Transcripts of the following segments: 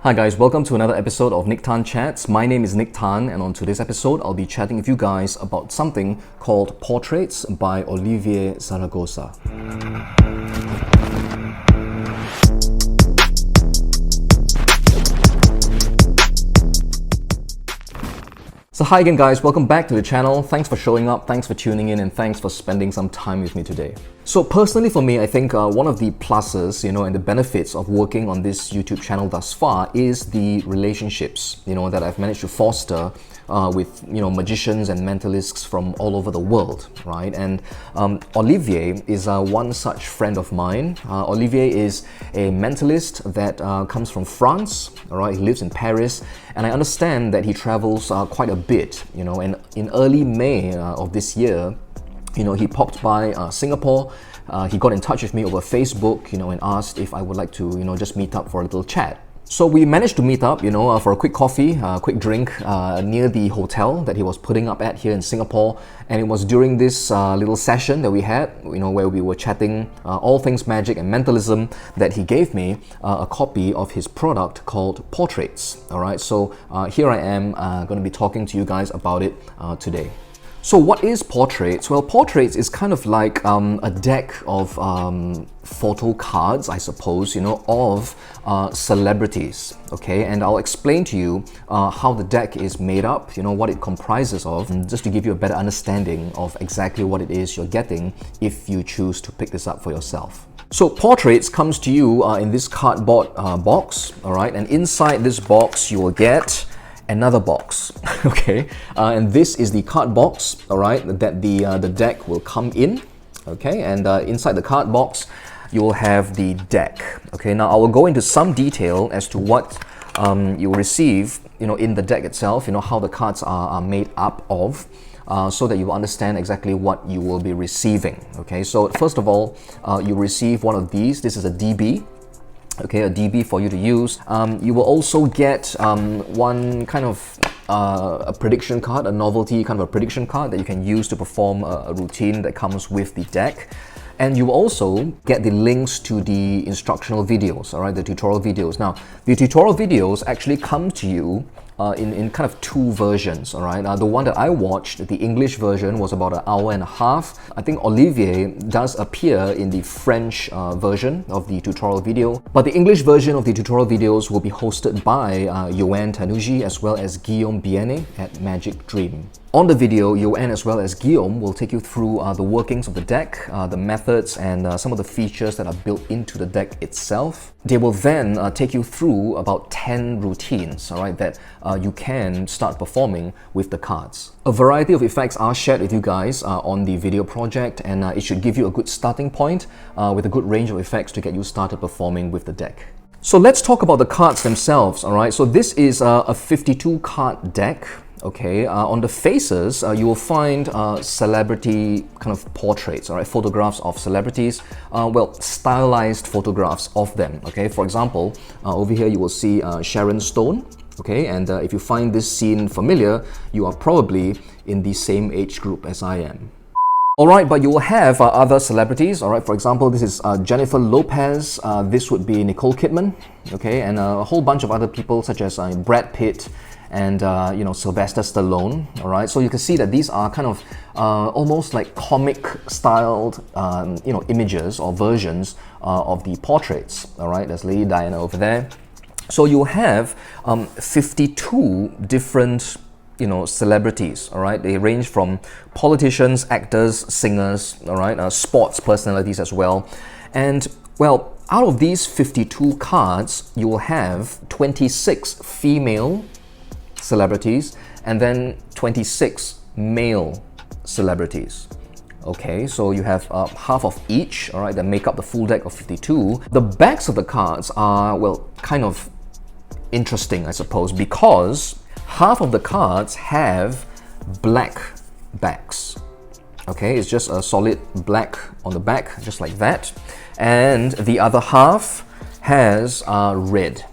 Hi guys, welcome to another episode of Nick Tan Chats. My name is Nick Tan, and on today's episode, I'll be chatting with you guys about something called Portraits by Olivier Zaragosa. So hi again guys, welcome back to the channel. Thanks for showing up, thanks for tuning in, and thanks for spending some time with me today. So personally for me, I think one of the pluses, and the benefits of working on this YouTube channel thus far is the relationships, that I've managed to foster with, magicians and mentalists from all over the world, right? And Olivier is one such friend of mine. Olivier is a mentalist that comes from France, all right? He lives in Paris, and I understand that he travels quite a bit, and in early May of this year, he popped by Singapore. He got in touch with me over Facebook, and asked if I would like to, just meet up for a little chat. So we managed to meet up, for a quick coffee, quick drink near the hotel that he was putting up at here in Singapore. And it was during this little session that we had, where we were chatting all things magic and mentalism, that he gave me a copy of his product called Portraits. All right, so here I am going to be talking to you guys about it today. So what is Portraits? Well, Portraits is kind of like a deck of photo cards, I suppose, of celebrities, okay? And I'll explain to you how the deck is made up, what it comprises of, and just to give you a better understanding of exactly what it is you're getting if you choose to pick this up for yourself. So Portraits comes to you in this cardboard box, all right? And inside this box, you will get another box, okay? And this is the card box, all right, that the deck will come in, okay? And inside the card box, you will have the deck, okay? Now, I will go into some detail as to what you'll receive, in the deck itself, how the cards are made up of, so that you will understand exactly what you will be receiving, okay? So first of all, you receive one of these. This is a DB. Okay, a DB for you to use. You will also get one kind of a prediction card, a novelty kind of a prediction card that you can use to perform a routine that comes with the deck. And you will also get the links to the instructional videos, all right, the tutorial videos. Now, the tutorial videos actually come to you in kind of two versions, all right? The one that I watched, the English version, was about an hour and a half. I think Olivier does appear in the French version of the tutorial video, but the English version of the tutorial videos will be hosted by Yoann Tanuji as well as Guillaume Biene at Magic Dream. On the video, Yoann as well as Guillaume will take you through the workings of the deck, the methods, and some of the features that are built into the deck itself. They will then take you through about 10 routines, all right, that you can start performing with the cards. A variety of effects are shared with you guys on the video project, and it should give you a good starting point with a good range of effects to get you started performing with the deck. So let's talk about the cards themselves, all right? So this is a 52 card deck. Okay, on the faces, you will find celebrity kind of portraits, all right, photographs of celebrities, stylized photographs of them, okay? For example, over here you will see Sharon Stone, okay? And if you find this scene familiar, you are probably in the same age group as I am. All right, but you will have other celebrities, all right? For example, this is Jennifer Lopez, this would be Nicole Kidman, okay? And a whole bunch of other people such as Brad Pitt, and Sylvester Stallone, all right? So you can see that these are kind of almost like comic-styled, images or versions of the portraits, all right? There's Lady Diana over there. So you have 52 different, celebrities, all right? They range from politicians, actors, singers, all right? Sports personalities as well. And, well, out of these 52 cards, you will have 26 female celebrities and then 26 male celebrities. Okay, so you have half of each, all right, that make up the full deck of 52. The backs of the cards are, well, kind of interesting, I suppose, because half of the cards have black backs. Okay, it's just a solid black on the back, just like that. And the other half has red,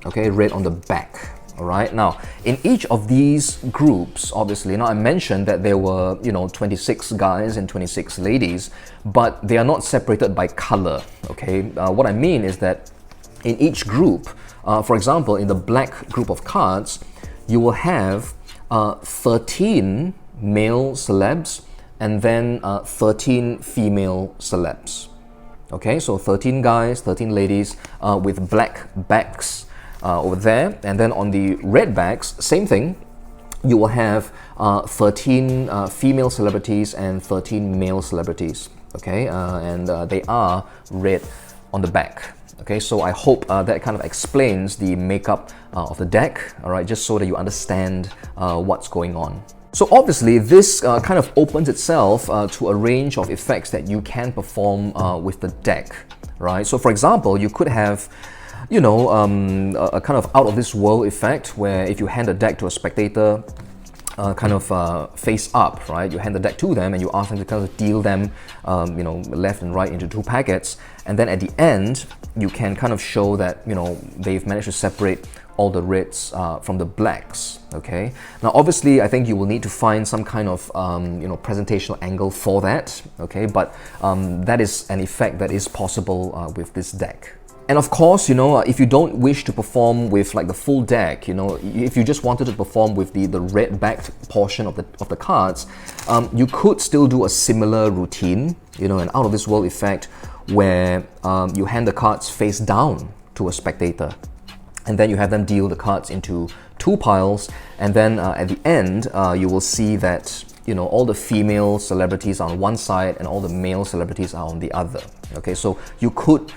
okay, red on the back. All right, now in each of these groups, obviously, now I mentioned that there were, 26 guys and 26 ladies, but they are not separated by color, okay? What I mean is that in each group, For example, in the black group of cards, you will have 13 male celebs and then 13 female celebs. Okay, so 13 guys, 13 ladies with black backs over there. And then on the red backs, same thing. You will have 13 female celebrities and 13 male celebrities. Okay, and they are red on the back. Okay, so I hope that kind of explains the makeup of the deck, all right, just so that you understand what's going on. So obviously this kind of opens itself to a range of effects that you can perform with the deck, right? So for example, you could have, you know, a kind of out of this world effect where if you hand a deck to a spectator, kind of face up, right? You hand the deck to them and you ask them to kind of deal them, you know, left and right into 2 packets, and then at the end you can kind of show that, you know, they've managed to separate all the reds from the blacks. Okay. Now, obviously, I think you will need to find some kind of you know, presentational angle for that. Okay, but that is an effect that is possible with this deck. And of course, you know, if you don't wish to perform with like the full deck, you know, if you just wanted to perform with the red backed portion of the cards, you could still do a similar routine, you know, an out of this world effect where you hand the cards face down to a spectator. And then you have them deal the cards into 2 piles, and then at the end you will see that, you know, all the female celebrities are on one side and all the male celebrities are on the other. Okay, so you could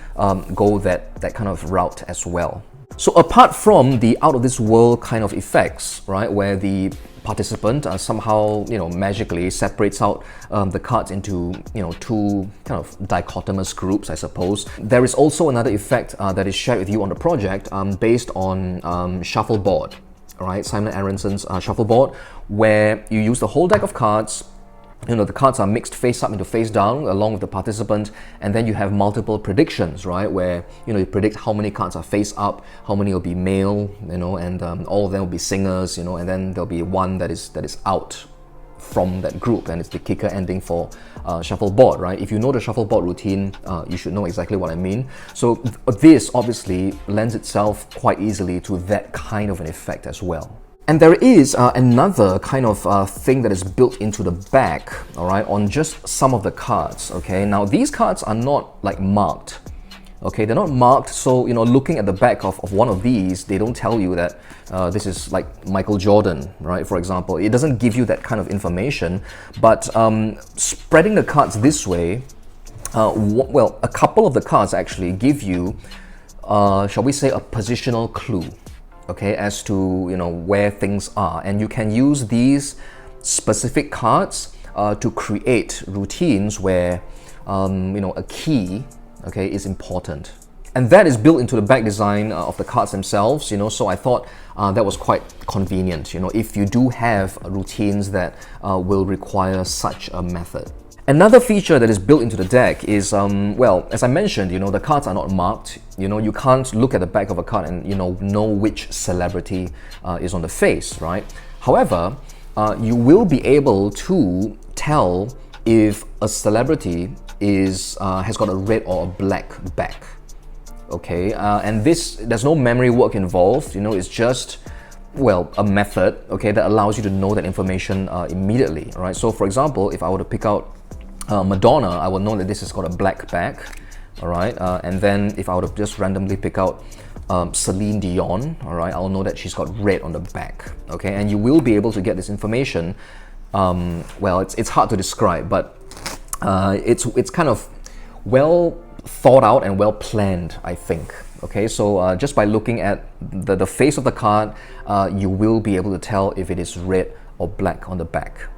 go that kind of route as well. So apart from the out of this world kind of effects, right, where the participant somehow, you know, magically separates out the cards into, you know, 2 kind of dichotomous groups, I suppose. There is also another effect that is shared with you on the project based on shuffleboard, right? Simon Aronson's shuffleboard, where you use the whole deck of cards. You know, the cards are mixed face up into face down along with the participant, and then you have multiple predictions, right, where, you know, you predict how many cards are face up, how many will be male, you know, and all of them will be singers, you know, and then there'll be one that is out from that group, and it's the kicker ending for shuffleboard, right? If you know the shuffleboard routine, you should know exactly what I mean. So this obviously lends itself quite easily to that kind of an effect as well. And there is another kind of thing that is built into the back, all right, on just some of the cards, okay? Now, these cards are not like marked, okay? They're not marked, so, you know, looking at the back of one of these, they don't tell you that this is like Michael Jordan, right, for example. It doesn't give you that kind of information, but spreading the cards this way, well, a couple of the cards actually give you, shall we say, a positional clue. Okay, as to, you know, where things are, and you can use these specific cards to create routines where you know, a key, okay, is important, and that is built into the back design of the cards themselves, you know. So I thought that was quite convenient, you know, if you do have routines that will require such a method. Another feature that is built into the deck is, well, as I mentioned, you know, the cards are not marked. You know, you can't look at the back of a card and, you know which celebrity is on the face, right? However, you will be able to tell if a celebrity is has got a red or a black back. Okay, and there's no memory work involved. You know, it's just, well, a method, okay, that allows you to know that information immediately, right? So, for example, if I were to pick out Madonna, I will know that this has got a black back, all right? And then if I were to just randomly pick out Celine Dion, all right, I'll know that she's got red on the back, okay? And you will be able to get this information. Well, it's hard to describe, but it's kind of well thought out and well planned, I think. Okay, so just by looking at the face of the card, you will be able to tell if it is red or black on the back.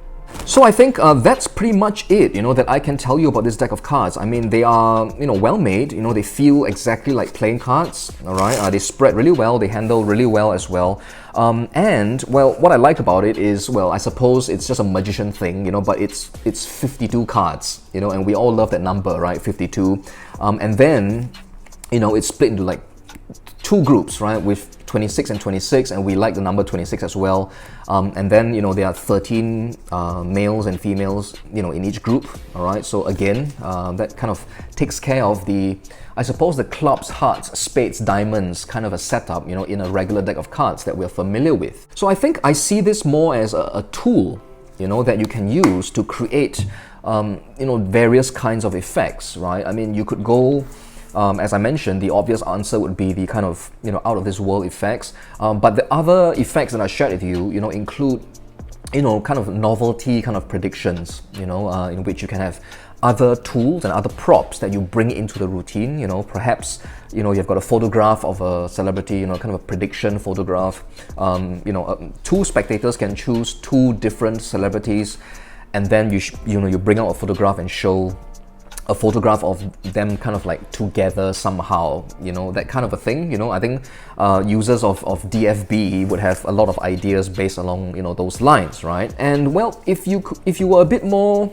So I think that's pretty much it, you know, that I can tell you about this deck of cards. I mean, they are, you know, well made, you know, they feel exactly like playing cards, all right? They spread really well, they handle really well as well. And, well, what I like about it is, well, I suppose it's just a magician thing, you know, but it's 52 cards, you know, and we all love that number, right? 52. And then, you know, it's split into like 2 groups, right, with 26 and 26, and we like the number 26 as well. And then, you know, there are 13 males and females, you know, in each group. All right, so again, that kind of takes care of the, I suppose, the clubs, hearts, spades, diamonds kind of a setup, you know, in a regular deck of cards that we're familiar with. So I think I see this more as a tool, you know, that you can use to create, you know, various kinds of effects, right? I mean, you could go, as I mentioned, the obvious answer would be the kind of, you know, out of this world effects. But the other effects that I shared with you, you know, include, you know, kind of novelty kind of predictions, you know, in which you can have other tools and other props that you bring into the routine. You know, perhaps, you know, you've got a photograph of a celebrity, you know, kind of a prediction photograph. You know, two spectators can choose two different celebrities, and then you know, you bring out a photograph and show a photograph of them kind of like together somehow, you know, that kind of a thing. You know, I think users of DFB would have a lot of ideas based along, you know, those lines, right? And well, if you were a bit more,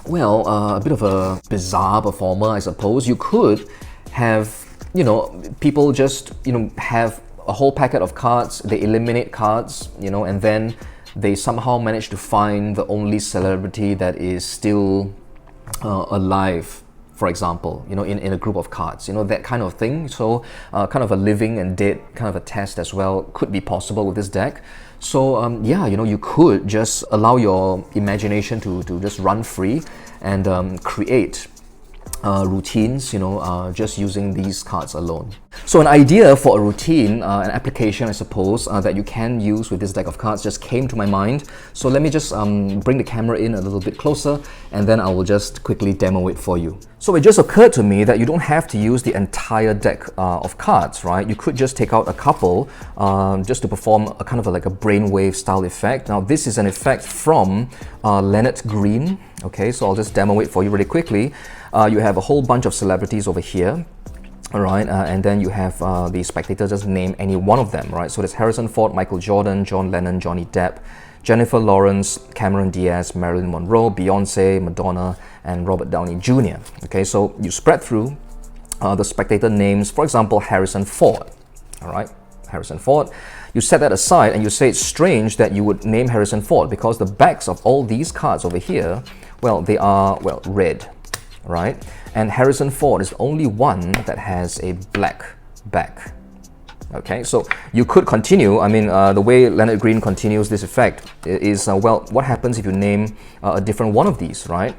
well, a bit of a bizarre performer, I suppose, you could have, you know, people just, you know, have a whole packet of cards, they eliminate cards, you know, and then they somehow manage to find the only celebrity that is still alive, for example, you know, in a group of cards, you know, that kind of thing. So kind of a living and dead kind of a test as well could be possible with this deck. So yeah, you know, you could just allow your imagination to just run free and create routines, you know, just using these cards alone. So an idea for a routine, an application, I suppose, that you can use with this deck of cards just came to my mind. So let me just bring the camera in a little bit closer, and then I will just quickly demo it for you. So it just occurred to me that you don't have to use the entire deck of cards, right? You could just take out a couple just to perform a kind of like a brainwave style effect. Now this is an effect from Leonard Green. Okay, so I'll just demo it for you really quickly. You have a whole bunch of celebrities over here, all right, and then you have the spectator just name any one of them, right? So there's Harrison Ford, Michael Jordan, John Lennon, Johnny Depp, Jennifer Lawrence, Cameron Diaz, Marilyn Monroe, Beyonce, Madonna, and Robert Downey Jr. Okay, so you spread through the spectator names, for example, Harrison Ford, all right, Harrison Ford. You set that aside and you say it's strange that you would name Harrison Ford because the backs of all these cards over here, well, they are, well, red, right? And Harrison Ford is the only one that has a black back. Okay, so you could continue. I mean, the way Leonard Green continues this effect is, well, what happens if you name a different one of these, right?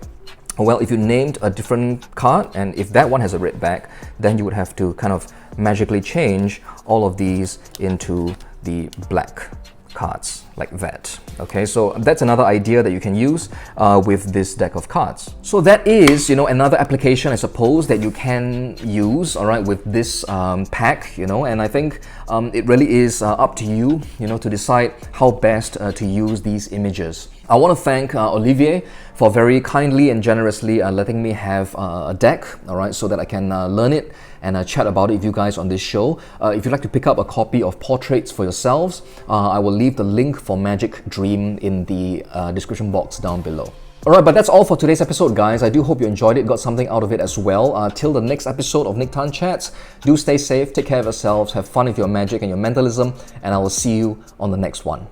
Well, if you named a different card, and if that one has a red back, then you would have to kind of magically change all of these into the black cards like that. Okay, so that's another idea that you can use with this deck of cards. So that is, you know, another application, I suppose, that you can use, all right, with this pack, you know, and I think it really is up to you, you know, to decide how best to use these images. I want to thank Olivier for very kindly and generously letting me have a deck, all right, so that I can learn it and chat about it with you guys on this show. If you'd like to pick up a copy of Portraits for yourselves, I will leave the link for Magic Dream in the description box down below. Alright, but that's all for today's episode, guys. I do hope you enjoyed it, got something out of it as well. Till the next episode of Nick Tan Chats, do stay safe, take care of yourselves, have fun with your magic and your mentalism, and I will see you on the next one.